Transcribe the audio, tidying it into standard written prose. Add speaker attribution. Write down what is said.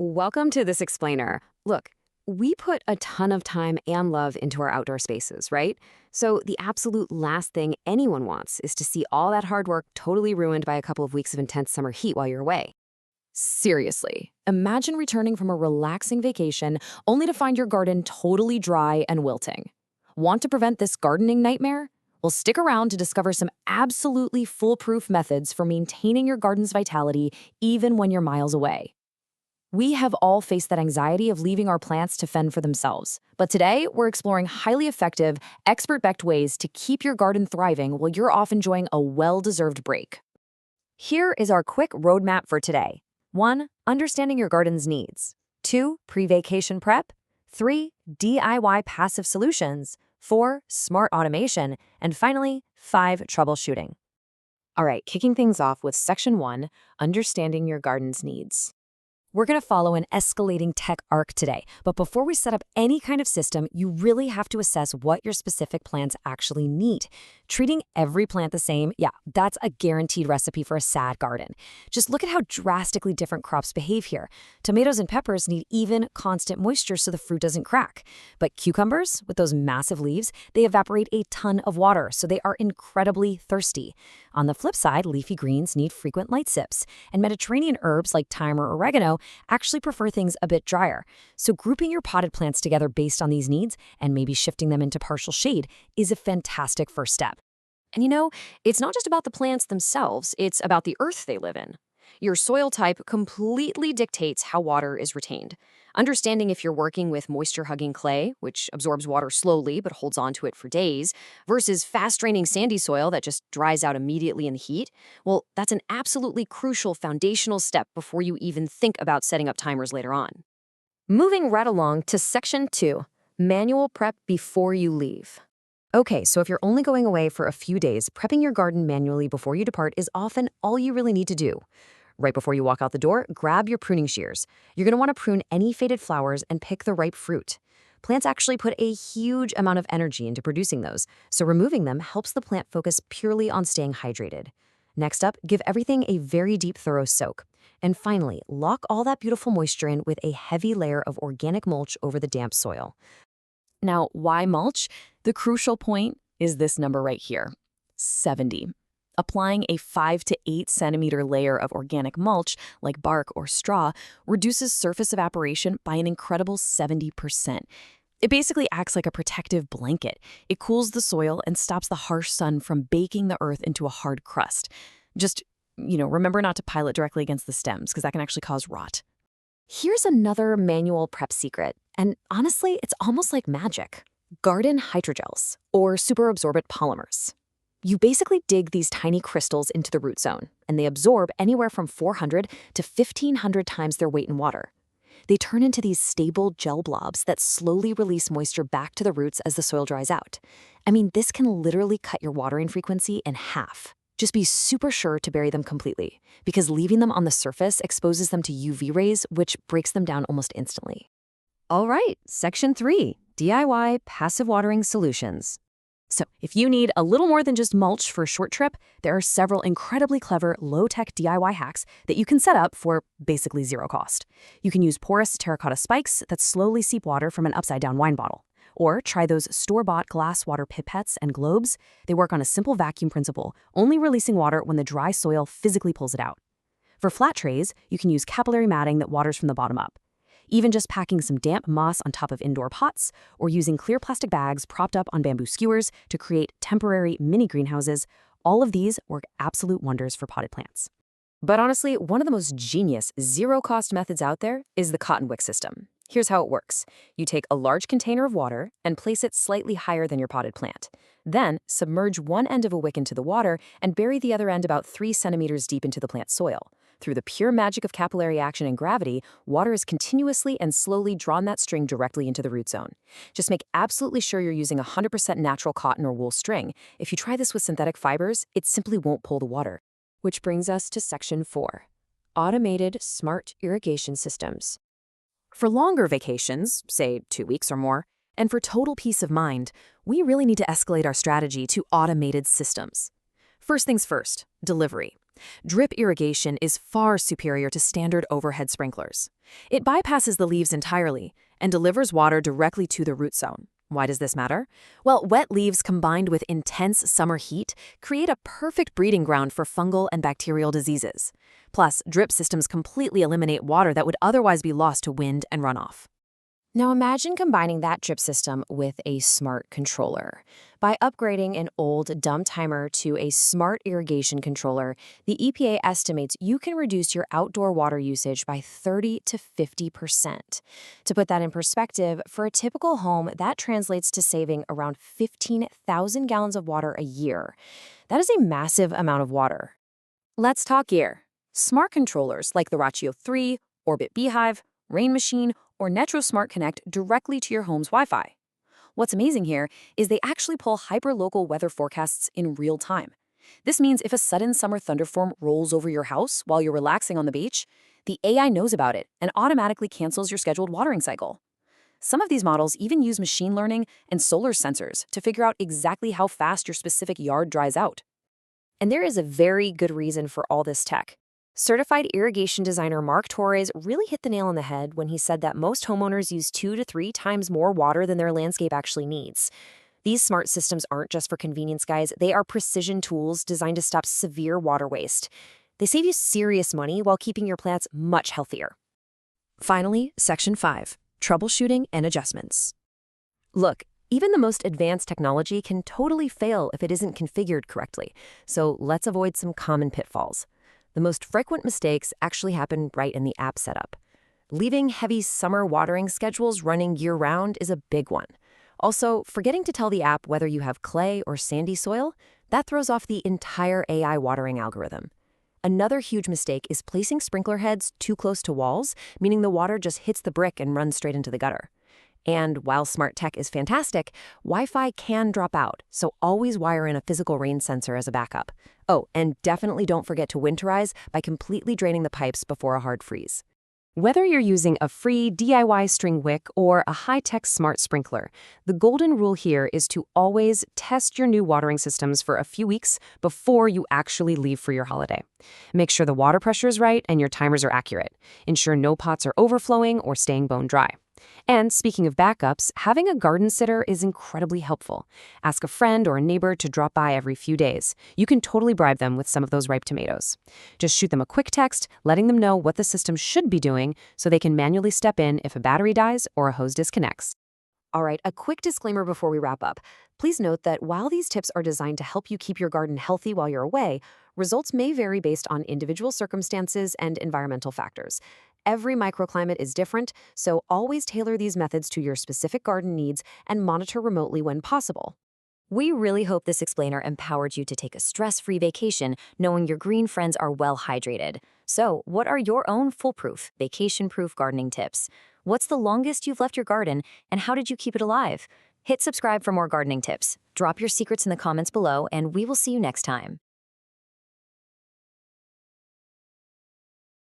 Speaker 1: Welcome to this explainer. Look, we put a ton of time and love into our outdoor spaces, right? So the absolute last thing anyone wants is to see all that hard work totally ruined by a couple of weeks of intense summer heat while you're away. Seriously, imagine returning from a relaxing vacation only to find your garden totally dry and wilting. Want to prevent this gardening nightmare? Well, stick around to discover some absolutely foolproof methods for maintaining your garden's vitality even when you're miles away. We have all faced that anxiety of leaving our plants to fend for themselves. But today, we're exploring highly effective, expert-backed ways to keep your garden thriving while you're off enjoying a well-deserved break. Here is our quick roadmap for today. 1. Understanding your garden's needs. 2. Pre-vacation prep. 3. DIY passive solutions. 4. Smart automation. And finally, 5. Troubleshooting. All right, kicking things off with Section 1, Understanding your garden's needs. We're going to follow an escalating tech arc today, but before we set up any kind of system, you really have to assess what your specific plants actually need. Treating every plant the same, that's a guaranteed recipe for a sad garden. Just look at how drastically different crops behave here. Tomatoes and peppers need even, constant moisture so the fruit doesn't crack. But cucumbers, with those massive leaves, they evaporate a ton of water, so they are incredibly thirsty. On the flip side, leafy greens need frequent light sips, and Mediterranean herbs like thyme or oregano actually prefer things a bit drier. So grouping your potted plants together based on these needs and maybe shifting them into partial shade is a fantastic first step. And it's not just about the plants themselves, it's about the earth they live in. Your soil type completely dictates how water is retained. Understanding if you're working with moisture-hugging clay, which absorbs water slowly but holds on to it for days, versus fast-draining sandy soil that just dries out immediately in the heat, well, that's an absolutely crucial foundational step before you even think about setting up timers later on. Moving right along to Section 2, Manual Prep Before You Leave. Okay, so if you're only going away for a few days, prepping your garden manually before you depart is often all you really need to do. Right before you walk out the door, grab your pruning shears. You're going to want to prune any faded flowers and pick the ripe fruit. Plants actually put a huge amount of energy into producing those, so removing them helps the plant focus purely on staying hydrated. Next up, give everything a very deep, thorough soak. And finally, lock all that beautiful moisture in with a heavy layer of organic mulch over the damp soil. Now, why mulch? The crucial point is this number right here, 70. Applying a 5 to 8 centimeter layer of organic mulch, like bark or straw, reduces surface evaporation by an incredible 70%. It basically acts like a protective blanket. It cools the soil and stops the harsh sun from baking the earth into a hard crust. Just, remember not to pile it directly against the stems, because that can actually cause rot. Here's another manual prep secret, and honestly, it's almost like magic. Garden hydrogels, or superabsorbent polymers. You basically dig these tiny crystals into the root zone, and they absorb anywhere from 400 to 1,500 times their weight in water. They turn into these stable gel blobs that slowly release moisture back to the roots as the soil dries out. I mean, this can literally cut your watering frequency in half. Just be super sure to bury them completely, because leaving them on the surface exposes them to UV rays, which breaks them down almost instantly. All right, Section 3, DIY passive watering solutions. So if you need a little more than just mulch for a short trip, there are several incredibly clever low-tech DIY hacks that you can set up for basically zero cost. You can use porous terracotta spikes that slowly seep water from an upside-down wine bottle. Or try those store-bought glass water pipettes and globes. They work on a simple vacuum principle, only releasing water when the dry soil physically pulls it out. For flat trays, you can use capillary matting that waters from the bottom up. Even just packing some damp moss on top of indoor pots, or using clear plastic bags propped up on bamboo skewers to create temporary mini greenhouses, all of these work absolute wonders for potted plants. But honestly, one of the most genius, zero-cost methods out there is the cotton wick system. Here's how it works. You take a large container of water and place it slightly higher than your potted plant. Then, submerge one end of a wick into the water and bury the other end about 3 centimeters deep into the plant soil. Through the pure magic of capillary action and gravity, water is continuously and slowly drawn that string directly into the root zone. Just make absolutely sure you're using 100% natural cotton or wool string. If you try this with synthetic fibers, it simply won't pull the water. Which brings us to Section 4, Automated Smart Irrigation Systems. For longer vacations, say 2 weeks or more, and for total peace of mind, we really need to escalate our strategy to automated systems. First things first, delivery.
Speaker 2: Drip irrigation is far superior to standard overhead sprinklers. It bypasses the leaves entirely and delivers water directly to the root zone. Why does this matter? Well, wet leaves combined with intense summer heat create a perfect breeding ground for fungal and bacterial diseases. Plus, drip systems completely eliminate water that would otherwise be lost to wind and runoff.
Speaker 1: Now imagine combining that drip system with a smart controller. By upgrading an old dumb timer to a smart irrigation controller, the EPA estimates you can reduce your outdoor water usage by 30 to 50%. To put that in perspective, for a typical home, that translates to saving around 15,000 gallons of water a year. That is a massive amount of water. Let's talk gear. Smart controllers like the Ratio 3, Orbit Beehive, Rain Machine, or Netro Smart connect directly to your home's Wi-Fi. What's amazing here is they actually pull hyper-local weather forecasts in real time. This means if a sudden summer thunderstorm rolls over your house while you're relaxing on the beach, the AI knows about it and automatically cancels your scheduled watering cycle. Some of these models even use machine learning and solar sensors to figure out exactly how fast your specific yard dries out. And there is a very good reason for all this tech. Certified irrigation designer Mark Torres really hit the nail on the head when he said that most homeowners use 2 to 3 times more water than their landscape actually needs. These smart systems aren't just for convenience, guys. They are precision tools designed to stop severe water waste. They save you serious money while keeping your plants much healthier.
Speaker 2: Finally, Section 5, Troubleshooting and Adjustments.
Speaker 1: Look, even the most advanced technology can totally fail if it isn't configured correctly, so let's avoid some common pitfalls. The most frequent mistakes actually happen right in the app setup. Leaving heavy summer watering schedules running year-round is a big one. Also, forgetting to tell the app whether you have clay or sandy soil, that throws off the entire AI watering algorithm. Another huge mistake is placing sprinkler heads too close to walls, meaning the water just hits the brick and runs straight into the gutter. And while smart tech is fantastic, Wi-Fi can drop out, so always wire in a physical rain sensor as a backup. Oh, and definitely don't forget to winterize by completely draining the pipes before a hard freeze. Whether you're using a free DIY string wick or a high-tech smart sprinkler, the golden rule here is to always test your new watering systems for a few weeks before you actually leave for your holiday. Make sure the water pressure is right and your timers are accurate. Ensure no pots are overflowing or staying bone dry. And speaking of backups, having a garden sitter is incredibly helpful. Ask a friend or a neighbor to drop by every few days. You can totally bribe them with some of those ripe tomatoes. Just shoot them a quick text, letting them know what the system should be doing so they can manually step in if a battery dies or a hose disconnects. All right, a quick disclaimer before we wrap up. Please note that while these tips are designed to help you keep your garden healthy while you're away, results may vary based on individual circumstances and environmental factors. Every microclimate is different, so always tailor these methods to your specific garden needs and monitor remotely when possible. We really hope this explainer empowered you to take a stress-free vacation knowing your green friends are well hydrated. So, what are your own foolproof, vacation-proof gardening tips? What's the longest you've left your garden, and how did you keep it alive? Hit subscribe for more gardening tips. Drop your secrets in the comments below, and we will see you next time.